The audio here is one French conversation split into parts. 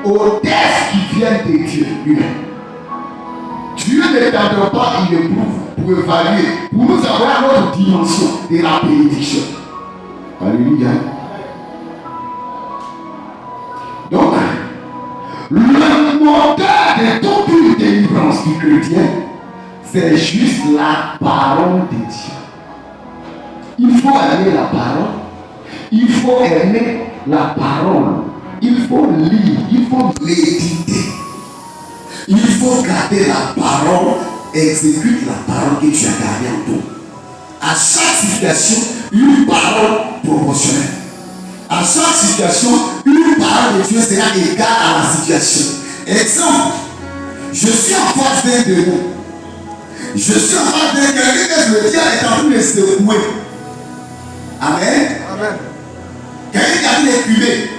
aux tests qui viennent de Dieu lui-même. Dieu ne t'entend pas, il éprouve pour évaluer, pour nous avoir notre dimension de la bénédiction. Alléluia. Donc, le moteur de toute une délivrance du chrétien, c'est juste la parole de Dieu. Il faut aimer la parole, il faut aimer la parole, il faut lire, il faut méditer, il faut garder la parole, exécute la parole que tu as gardée en toi. À chaque situation, une parole proportionnelle. À chaque situation, une parole de Dieu sera égale à la situation. Exemple, je suis en face d'un démon. Je suis en face d'un quelqu'un que le diable est en train de secouer. Amen. Amen. Quelqu'un qui a dit d'écumer.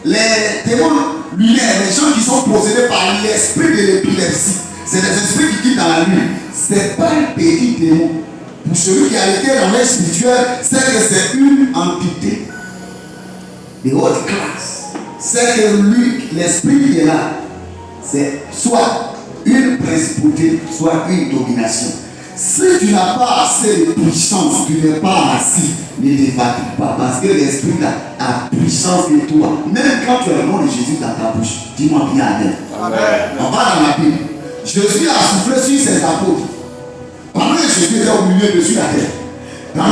Les démons lunaires, les gens qui sont possédés par l'esprit de l'épilepsie, c'est des esprits qui quittent dans la nuit. Ce n'est pas un petit démon. Pour celui qui a été dans l'air spirituel, c'est que c'est une entité de haute classe. C'est que lui, l'esprit qui est là, c'est soit une principauté, soit une domination. Si tu n'as pas assez de puissance, tu n'es pas assis, ne t'évacue pas, parce que l'esprit là a puissance de toi. Même quand tu as le nom de Jésus dans ta bouche, dis-moi bien Amen. Amen. On va dans la Bible. Jésus a soufflé sur ses apôtres. Pendant que Jésus était au milieu de sur la terre, dans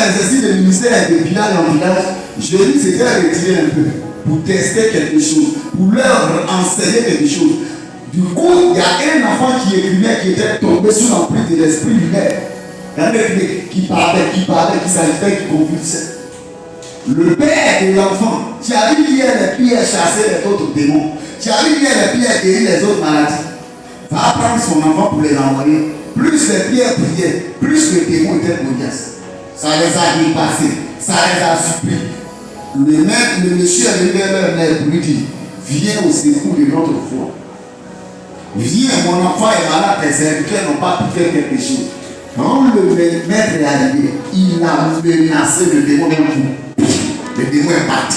l'exercice de ministère de village en village, Jésus s'était retiré un peu pour tester quelque chose, pour leur enseigner quelque chose. Du coup, il y a un enfant qui écumait, qui était tombé sous l'emprise de l'esprit lunaire. Il y a un qui parlait, qui s'agissait, qui convulsait. Le père de l'enfant, tu as vu hier les pierres chasser les autres démons, tu as vu hier les pierres guérir les autres maladies, va prendre son enfant pour les envoyer. Plus les pierres priaient, plus les démons étaient modias. Ça les a dépassés, ça les a supprimés. Le monsieur a levé leur lèvres pour lui dire, viens au secours de notre foi. Viens, mon enfant est malade, tes serviteurs n'ont pas pu faire quelque chose. Quand le maître est arrivé, il a menacé le démon d'un coup. Le démon est parti.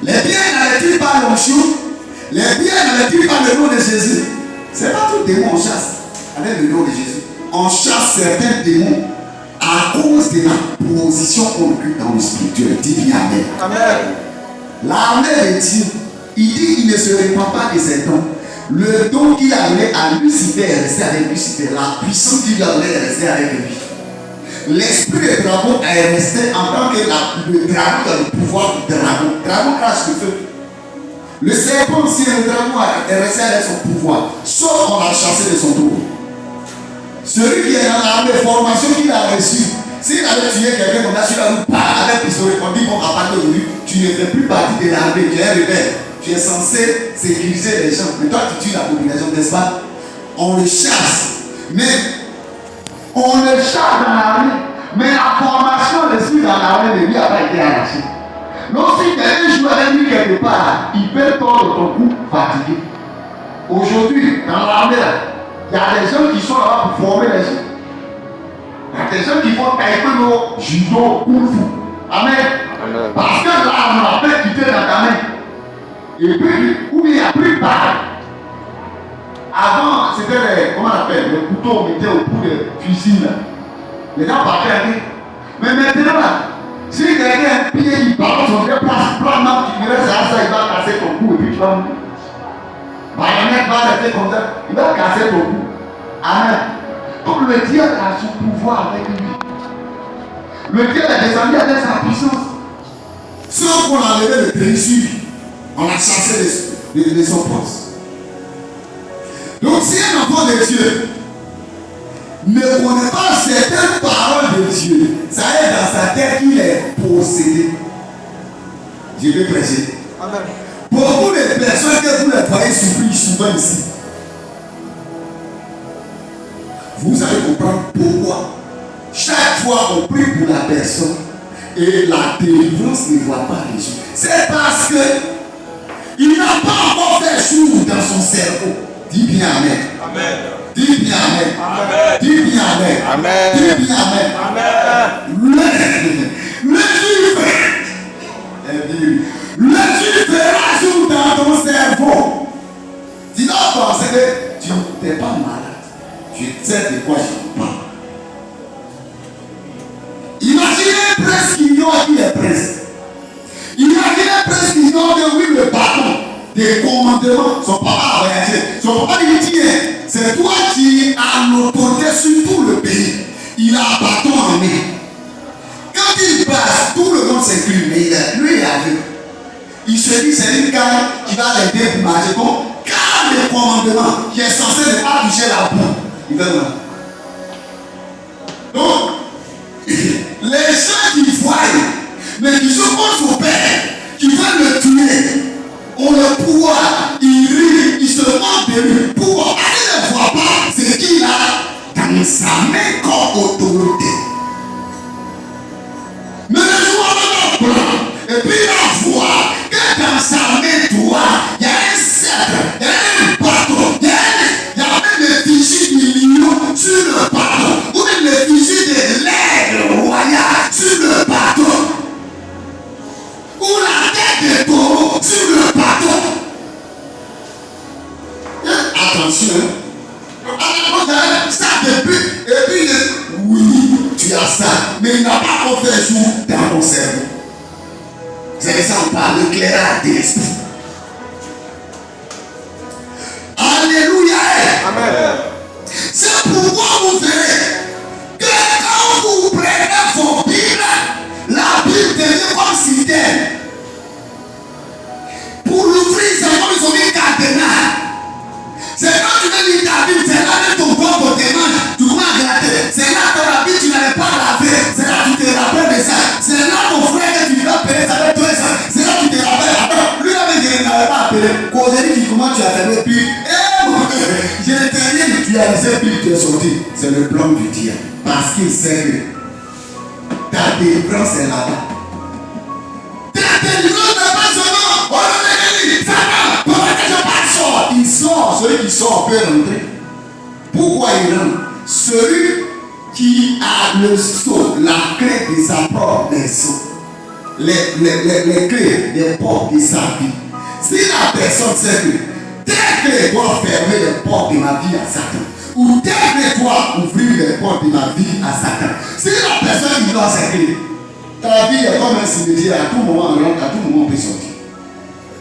Les biens n'avaient-ils pas l'onction? Les biens n'avaient-ils pas le nom de Jésus? C'est pas tout démon on chasse avec le nom de Jésus. On chasse certains démons à cause de la position qu'on occupe dans le spirituel. Dis bien Amen. Amen. L'armée de Dieu, il dit qu'il ne se répand pas de ses dons. Le don qu'il a donné à Lucifer est resté avec Lucifer. La puissance qu'il a donnée est restée avec lui. L'esprit de dragon est resté en tant que le dragon dans le pouvoir du dragon. Le dragon crache le feu. Le serpent aussi, le dragon est resté avec son pouvoir. Sauf qu'on l'a chassé de son tour. Celui qui est dans l'armée, formation qu'il a reçue, s'il avait tué quelqu'un, on a su la route, avec pistolet, on dit qu'on va parler de lui, tu ne fais plus partie de l'armée, tu es rebelle. Tu es censé sécuriser les gens. Mais toi, tu tues la population, n'est-ce pas? On le chasse. Mais on le chasse dans l'armée. Mais la formation reçue dans l'armée de lui n'a pas été arrachée. Donc, si quelqu'un joue avec lui quelque part, il peut tordre ton cou fatigué. Aujourd'hui, dans l'armée, il y a des gens qui sont là pour former les gens. Il y a des gens qui font taekwondo, judo, kung fu. Amen. Amen. Parce que l'arme a fait quitter dans ta main. Et puis, où il n'y a plus de balle. Avant, c'était les, comment on appelle, les couteaux qu'on mettait au bout des fusils là. Les gens partaient avec. Mais maintenant là, si quelqu'un a un pied, il part sur des places, plan, tu reste à ça, il va casser ton cou et puis tu vas mourir. Baïonnette va rester comme ça, il va casser ton cou. Amen. Donc le diable a son pouvoir avec lui. Le diable est descendu avec sa puissance. Sans qu'on a levé le principe. On l'a chassé de son poste. Donc si un enfant de Dieu ne connaît pas certaines paroles de Dieu, ça est dans sa tête qu'il est possédé. Je vais prêcher. Amen. Beaucoup de personnes que vous les voyez souffrir souvent ici, vous allez comprendre pourquoi. Chaque fois on prie pour la personne et la délivrance ne voit pas les yeux. C'est parce que il n'a pas encore fait jour dans son cerveau. Dis bien Amen. Amen. Dis bien Amen. Amen. Dis bien Amen. Amen. Dis bien Amen. Amen. Le Dieu fera jour dans ton c'est de quoi je parle. Imaginez un prince qui ignore qui est prince. Imaginez un prince qui ignore que oui, le bâton des commandements, son papa a voyagé. Son papa lui dit, tiens, c'est toi qui as l'autorité sur tout le pays. Il a un bâton en main. Quand il passe, tout le monde s'incline, mais lui, il a vu. Il se dit, c'est une canne qui va l'aider pour marcher. Donc, car le commandement qui est censé ne pas toucher la boue, il va voir. Donc, les gens qui voient, mais qui s'opposent au Père, qui veulent le tuer, ont le pouvoir, ils rient, ils se moquent de lui. Pourquoi? Ils ne voient pas ce qu'il a dans sa main comme autorité. Mais le jour va et puis il va voir que dans sa main droite, il y a un sceptre, il y a un bâton, il y a même l'effigie du lion sur le bâton, ou même l'effigie de l'aigle royal sur le bâton, ou la tête de taureau sur le bâton. Attention, ça depuis, et puis oui, tu as ça, mais il n'a pas encore fait jour dans ton cerveau. C'est ça on parle d'éclairage de l'esprit. Alléluia. Amen. C'est pourquoi vous verrez que quand vous prenez vos Bibles, la Bible devient comme citerne. Pour l'ouvrir, c'est comme ils ont mis cadenas. C'est quand tu veux lire ta Bible, c'est là que ton corps te demande, tu commences à gratter. C'est là que la Bible, tu n'avais pas lavé. C'est là que tu te rappelles de ça. C'est là ton frère que tu dois appeler, ça va être toi ça. C'est là que tu te rappelles. Attends, lui là, je ne l'avais pas appelé. Causerie, comment tu as fermé, puis, je ne t'ai rien dit, tu as laissé, puis tu es sorti. C'est le plan du diable. Parce qu'il sait que ta délivrance est là-bas. Ta délivrance n'est pas seulement, on l'a dit, ça va, pour que je pas sort. Il sort, celui qui sort peut rentrer. Pourquoi il rentre? Celui qui a le sceau, la clé de sa propre maison, les clés des portes de sa vie. Si la personne sait que telle clé doit fermer les portes de ma vie à Satan, ou telle clé doit ouvrir les portes de ma vie à Satan, si la personne ignore cette clé, ta vie est comme un cimetière, à tout moment on rentre, à tout moment on peut sortir.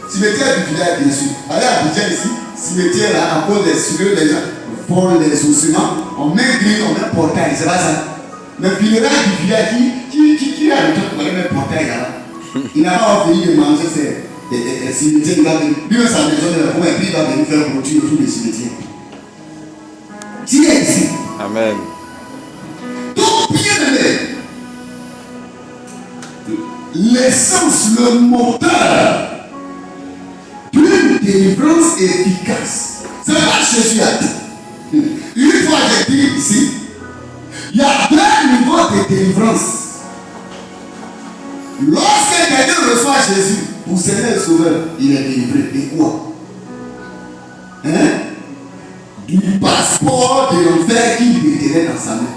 Cimetière du village, bien sûr. Allez à Abidjan ici, cimetière là, à cause des cieux, les gens volent les ossements, on met grille, on met portail, c'est pas ça. Mais le village du village qui a le temps pour aller mettre portail là, il n'a pas envie de manger ces cimetières, il va venir. Lui, sa maison de la première, puis il va venir faire produire autour des cimetières. Qui est ici? Amen. Donc, bien aimé, l'essence, le moteur d'une délivrance efficace, c'est pas Jésus a dit. Une fois j'ai dit ici, il y a deux niveaux de délivrance. Lorsque quelqu'un reçoit Jésus pour Seigneur et Sauveur, il est délivré. Et quoi? Du passeport de l'enfer qu'il détenait dans sa main.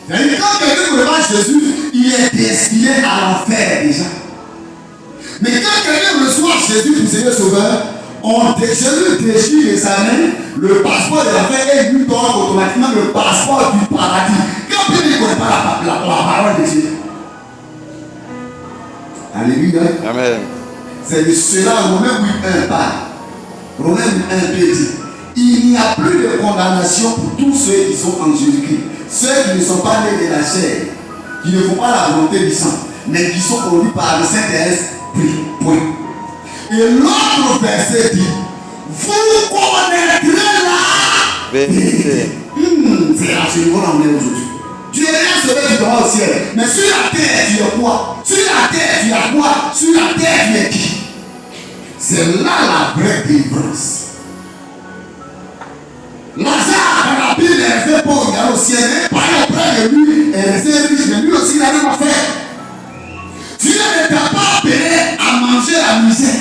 C'est-à-dire que quand quelqu'un reçoit Jésus, il est destiné à l'enfer déjà. Mais quand quelqu'un reçoit Jésus pour Seigneur et Sauveur, Jésus déchire de sa main le passeport de l'enfer et lui donne automatiquement le passeport du paradis. Quand il ne connaît pas la parole de Dieu. Alléluia. Amen. C'est de cela Romains 8.1 parle. Romains 8.1 dit, il n'y a plus de condamnation pour tous ceux qui sont en Jésus-Christ. Ceux qui ne sont pas nés de la chair, qui ne font pas la volonté du sang, mais qui sont conduits par le Saint-Esprit. Point. Et l'autre verset dit, vous connaîtrez la vérité. C'est à ce niveau-là on est aujourd'hui. Tu es rien sauvé, tu dois au ciel. Mais sur la terre, tu es quoi? Sur la terre, tu as quoi? Sur la terre, tu es qui? C'est là la vraie délivrance. Lazare, dans la Bible, est resté pauvre, il est au ciel. Mais pas auprès de lui, est resté riche, mais lui aussi, il a même affaire. Dieu ne t'a pas appelé à manger la misère.